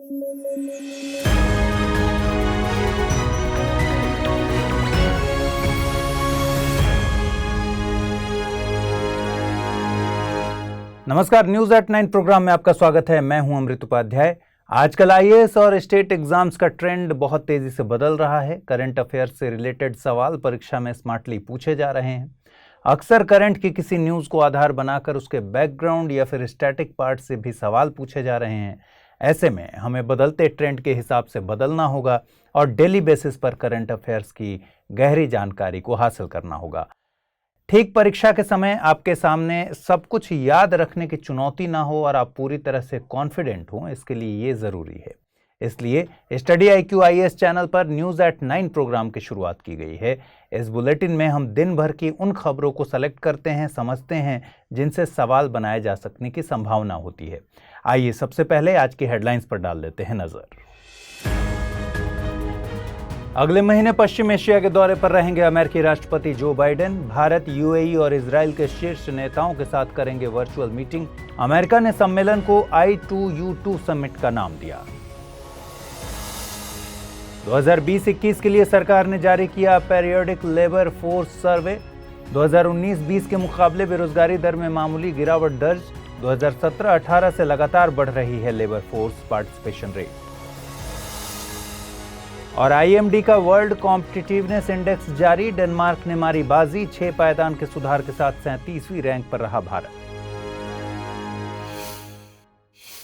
नमस्कार, news at 9 programme में आपका स्वागत है। मैं हूं अमृत उपाध्याय। आजकल आईएएस और स्टेट एग्जाम्स का ट्रेंड बहुत तेजी से बदल रहा है। करंट अफेयर्स से रिलेटेड सवाल परीक्षा में स्मार्टली पूछे जा रहे हैं। अक्सर करंट की किसी न्यूज को आधार बनाकर उसके बैकग्राउंड या फिर स्टैटिक पार्ट से भी सवाल पूछे जा रहे हैं। ऐसे में हमें बदलते ट्रेंड के हिसाब से बदलना होगा और डेली बेसिस पर करंट अफेयर्स की गहरी जानकारी को हासिल करना होगा। ठीक परीक्षा के समय आपके सामने सब कुछ याद रखने की चुनौती ना हो और आप पूरी तरह से कॉन्फिडेंट हो, इसके लिए ये जरूरी है। इसलिए स्टडी IQ IAS चैनल पर न्यूज एट 9 प्रोग्राम की शुरुआत की गई है। इस बुलेटिन में हम दिन भर की उन खबरों को सेलेक्ट करते हैं, समझते हैं, जिनसे सवाल बनाए जा सकने की संभावना होती है। आइए सबसे पहले आज की हेडलाइंस पर डाल लेते हैं नजर। अगले महीने पश्चिम एशिया के दौरे पर रहेंगे अमेरिकी राष्ट्रपति जो बाइडेन। भारत, UAE और इजराइल के शीर्ष नेताओं के साथ करेंगे वर्चुअल मीटिंग। अमेरिका ने सम्मेलन को I2U2 समिट का नाम दिया। 2020-21 के लिए सरकार ने जारी किया पीरियोडिक लेबर फोर्स सर्वे। 2019-20 के मुकाबले बेरोजगारी दर में मामूली गिरावट दर्ज। 2017-18 से लगातार बढ़ रही है लेबर फोर्स पार्टिसिपेशन रेट। और IMD का वर्ल्ड कॉम्पिटिटिवनेस इंडेक्स जारी। डेनमार्क ने मारी बाजी। 6 पायदान के सुधार के साथ 37वीं रैंक पर रहा भारत।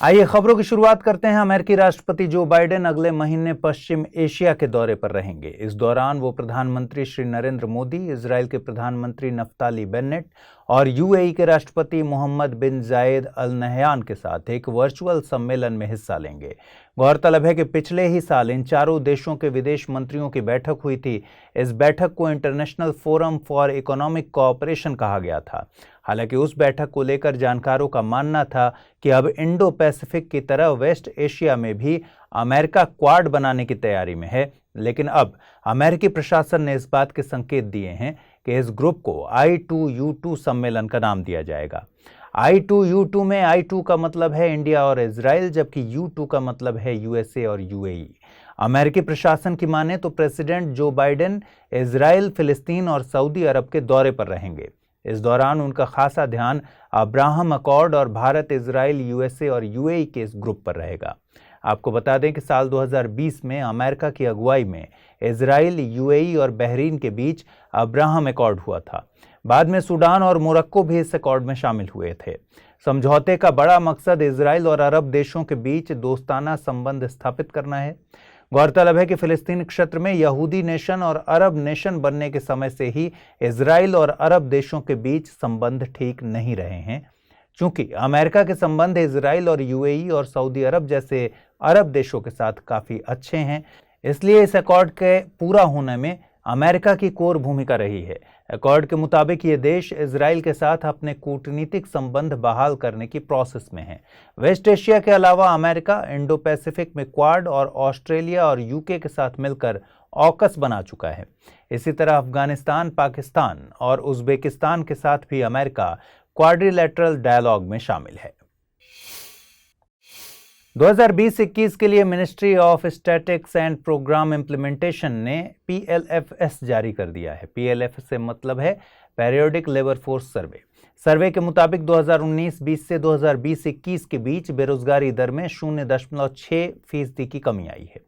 आइए खबरों की शुरुआत करते हैं। अमेरिकी राष्ट्रपति जो बाइडेन अगले महीने पश्चिम एशिया के दौरे पर रहेंगे। इस दौरान वो प्रधानमंत्री श्री नरेंद्र मोदी, इजराइल के प्रधानमंत्री नफ्ताली बेन्नेट और UAE के राष्ट्रपति मोहम्मद बिन जायद अल नहयान के साथ एक वर्चुअल सम्मेलन में हिस्सा लेंगे। गौरतलब है कि पिछले ही साल इन चारों देशों के विदेश मंत्रियों की बैठक हुई थी। इस बैठक को international forum for economic cooperation कहा गया था। हालांकि उस बैठक को लेकर जानकारों का मानना था कि अब इंडो पैसिफिक की तरह वेस्ट एशिया में भी अमेरिका क्वाड बनाने की तैयारी में है। लेकिन अब अमेरिकी प्रशासन ने इस बात के संकेत दिए हैं कि इस ग्रुप को I2U2 सम्मेलन का नाम दिया जाएगा। I2U2 में I2 का मतलब है इंडिया और इजराइल, जबकि U2 का मतलब है USA और UAE। अमेरिकी प्रशासन की माने तो प्रेसिडेंट जो बाइडेन इजराइल, फिलिस्तीन और सऊदी अरब के दौरे पर रहेंगे। इस दौरान उनका खासा ध्यान अब्राहम अकॉर्ड और भारत, इजराइल, USA और UAE के इस ग्रुप पर रहेगा। आपको बता दें कि साल 2020 में अमेरिका की अगुवाई में इजराइल, UAE और बहरीन के बीच अब्राहम अकॉर्ड हुआ था। बाद में सूडान और मोरक्को भी इस अकॉर्ड में शामिल हुए थे। समझौते का बड़ा मकसद इजराइल और अरब देशों के बीच दोस्ताना संबंध स्थापित करना है। गौरतलब है कि फिलिस्तीन क्षेत्र में यहूदी नेशन और अरब नेशन बनने के समय से ही इजराइल और अरब देशों के बीच संबंध ठीक नहीं रहे हैं। चूंकि अमेरिका के संबंध इजराइल और UAE और सऊदी अरब जैसे अरब देशों के साथ काफी अच्छे हैं, इसलिए इस अकॉर्ड के पूरा होने में अमेरिका की कोर भूमिका रही है। अकॉर्ड के मुताबिक ये देश इजराइल के साथ अपने कूटनीतिक संबंध बहाल करने की प्रोसेस में है। वेस्ट एशिया के अलावा अमेरिका इंडो पैसिफिक में क्वाड और ऑस्ट्रेलिया और UK के साथ मिलकर ऑकस बना चुका है। इसी तरह अफगानिस्तान, पाकिस्तान और उज्बेकिस्तान के साथ भी अमेरिका क्वाड्रिलैटरल डायलॉग में शामिल है। 2020-21 के लिए ministry of statistics and programme implementation ने PLFS जारी कर दिया है। PLFS से मतलब है पीरियोडिक लेबर फोर्स सर्वे। सर्वे के मुताबिक 2019-20 से 2020-21 के बीच बेरोजगारी दर में 0.6% की कमी आई है।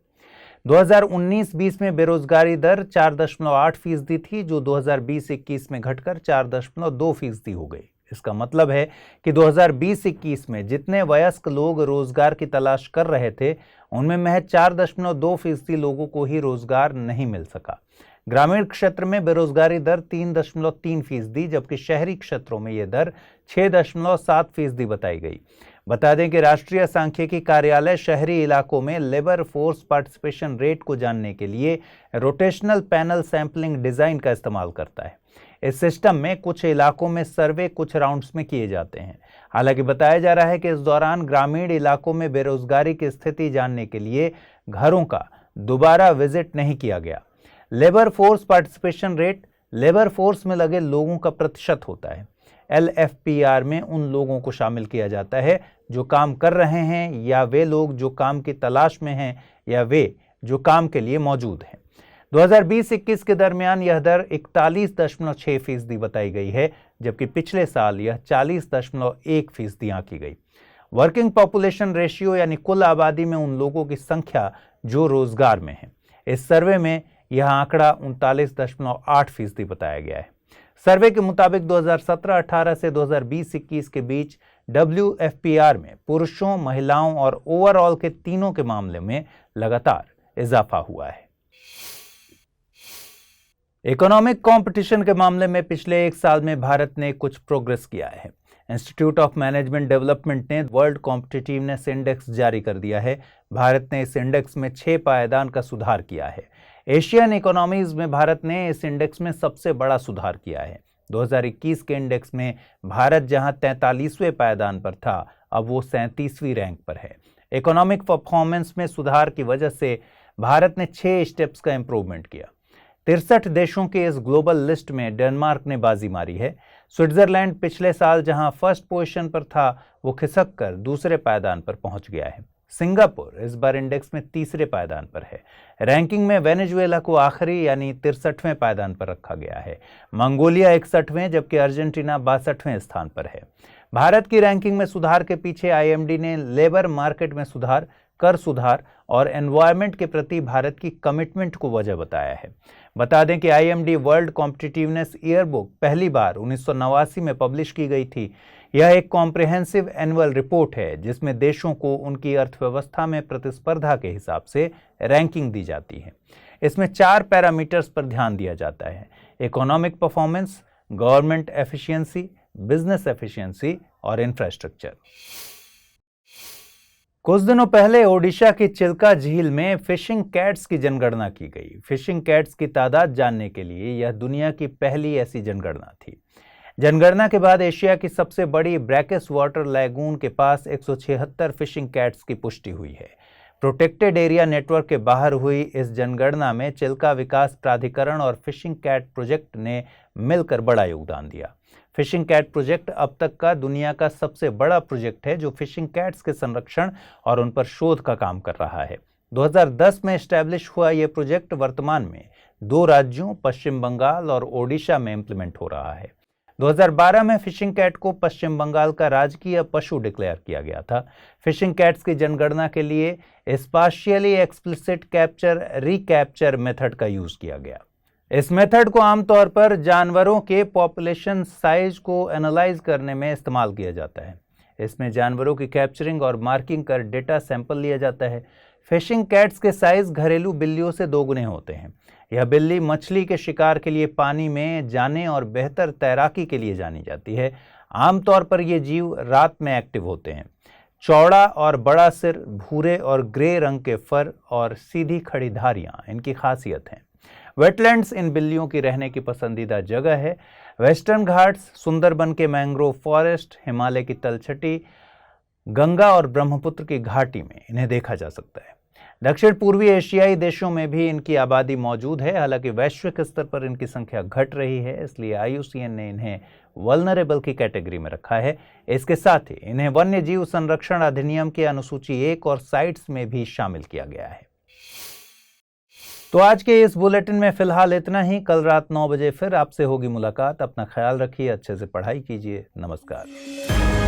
2019-20 में बेरोजगारी दर 4.8% थी, जो 2020-21 में घटकर 4.2% हो गई। इसका मतलब है कि 2020-21 में जितने वयस्क लोग रोजगार की तलाश कर रहे थे, उनमें महज 4.2% लोगों को ही रोजगार नहीं मिल सका। ग्रामीण क्षेत्र में बेरोजगारी दर 3.3%, जबकि शहरी क्षेत्रों में यह दर 6.7% बताई गई। बता दें कि राष्ट्रीय सांख्यिकी कार्यालय शहरी इलाकों में लेबर फोर्स पार्टिसिपेशन रेट को जानने के लिए रोटेशनल पैनल सैंपलिंग डिजाइन का इस्तेमाल करता है। इस सिस्टम में कुछ इलाकों में सर्वे कुछ राउंड्स में किए जाते हैं। हालांकि बताया जा रहा है कि इस दौरान ग्रामीण इलाकों में बेरोजगारी की स्थिति जानने के लिए घरों का दोबारा विजिट नहीं किया गया। Labour force participation rate labour force में लगे लोगों का प्रतिशत होता है। LFPR में उन लोगों को शामिल किया जाता है जो काम कर रहे हैं या वे लोग जो काम की तलाश में हैं या वे जो काम के लिए मौजूद हैं। 2020-21 के दरमियान यह दर 41.6% बताई गई है, जबकि पिछले साल यह 40.1% आंकी गई। वर्किंग पॉपुलेशन रेशियो यानी कुल आबादी में उन लोगों की संख्या जो रोजगार में है, इस सर्वे में यह आंकड़ा 39.8% बताया गया है। सर्वे के मुताबिक 2017-18 से 2020-21 के बीच WFPR में पुरुषों, महिलाओं और ओवरऑल के तीनों के मामले में लगातार इजाफा हुआ है। इकोनॉमिक कंपटीशन के मामले में पिछले एक साल में भारत ने कुछ प्रोग्रेस किया है। इंस्टीट्यूट ऑफ मैनेजमेंट डेवलपमेंट ने वर्ल्ड कॉम्पिटिटिवनेस इंडेक्स जारी कर दिया है। भारत ने इस इंडेक्स में 6 पायदान का सुधार किया है। एशियन इकोनॉमीज में भारत ने इस इंडेक्स में सबसे बड़ा सुधार किया है। 2021 के इंडेक्स में भारत जहां 43वें पायदान पर था, अब वो 37वीं रैंक पर है। इकोनॉमिक परफॉर्मेंस में सुधार की वजह से भारत ने 6 स्टेप्स का इंप्रूवमेंट किया। 63 देशों के इस ग्लोबल लिस्ट में डेनमार्क ने बाजी मारी है। स्विट्जरलैंड पिछले साल जहां फर्स्ट पोजीशन पर था, वो खिसक कर दूसरे पायदान पर पहुंच गया है। सिंगापुर इस बार इंडेक्स में तीसरे पायदान पर है। रैंकिंग में वेनेजुएला को आखिरी यानी 63वें पायदान पर रखा गया है। मंगोलिया 61वें, जबकि अर्जेंटीना 62वें स्थान पर है। भारत की रैंकिंग में सुधार के पीछे IMD ने लेबर मार्केट में सुधार, कर सुधार और एनवायरनमेंट के प्रति भारत की कमिटमेंट को वजह बताया है। बता दें कि IMD वर्ल्ड कॉम्पिटिटिवनेस ईयरबुक पहली बार 1989 में पब्लिश की गई थी। यह एक कॉम्प्रिहेंसिव एनुअल रिपोर्ट है जिसमें देशों को उनकी अर्थव्यवस्था में प्रतिस्पर्धा के हिसाब से रैंकिंग दी जाती है। इसमें 4 पैरामीटर्स पर ध्यान दिया जाता है: economic performance, government efficiency, business efficiency और इंफ्रास्ट्रक्चर। कुछ दिनों पहले ओडिशा की चिल्का झील में फिशिंग कैट्स की जनगणना की गई। फिशिंग कैट्स की तादाद जानने के लिए यह दुनिया की पहली ऐसी जनगणना थी। जनगणना के बाद एशिया की सबसे बड़ी ब्रैकिस वाटर लैगून के पास 176 फिशिंग कैट्स की पुष्टि हुई है। प्रोटेक्टेड एरिया नेटवर्क के बाहर हुई इस जनगणना में चिल्का विकास प्राधिकरण और फिशिंग कैट प्रोजेक्ट ने मिलकर बड़ा योगदान दिया। फिशिंग कैट प्रोजेक्ट अब तक का दुनिया का सबसे बड़ा प्रोजेक्ट है जो फिशिंग कैट्स के संरक्षण और उन पर शोध का काम कर रहा है। 2010 में एस्टैब्लिश हुआ यह प्रोजेक्ट वर्तमान में 2 राज्यों पश्चिम बंगाल और ओडिशा में इंप्लीमेंट हो रहा है। 2012 में फिशिंग कैट को पश्चिम बंगाल का राजकीय पशु डिक्लेयर किया गया था। फिशिंग कैट्स की जनगणना के लिए स्पाशियली एक्सप्लिसिट कैप्चर रिकैप्चर मेथड का यूज किया गया। इस मेथड को आमतौर पर जानवरों के पॉपुलेशन साइज को एनालाइज करने में इस्तेमाल किया जाता है। इसमें जानवरों की कैप्चरिंग और मार्किंग कर डेटा सैंपल लिया जाता है। फिशिंग कैट्स के साइज घरेलू बिल्लियों से 2 गुने होते हैं। यह बिल्ली मछली के शिकार के लिए पानी में जाने और बेहतर तैराकी के लिए जानी जाती है। आमतौर पर ये जीव रात में एक्टिव होते हैं। चौड़ा और बड़ा सिर, भूरे और ग्रे रंग के फर और सीधी खड़ी धारियां इनकी खासियत हैं। वेटलैंड्स इन बिल्लियों की रहने की पसंदीदा जगह है। वेस्टर्न घाट्स, सुंदरबन के मैंग्रोव फॉरेस्ट, हिमालय की तलछटी, गंगा और ब्रह्मपुत्र की घाटी में इन्हें देखा जा सकता है। दक्षिण पूर्वी एशियाई देशों में भी इनकी आबादी मौजूद है। हालांकि वैश्विक स्तर पर इनकी संख्या घट रही है, इसलिए IUCN ने इन्हें वल्नरेबल की कैटेगरी में रखा है। इसके साथ ही इन्हें वन्य जीव संरक्षण अधिनियम के अनुसूची 1 और साइट्स में भी शामिल किया गया है। तो आज के इस बुलेटिन में फिलहाल इतना ही। कल रात 9 बजे फिर आपसे होगी मुलाकात। अपना ख्याल रखिए, अच्छे से पढ़ाई कीजिए। नमस्कार।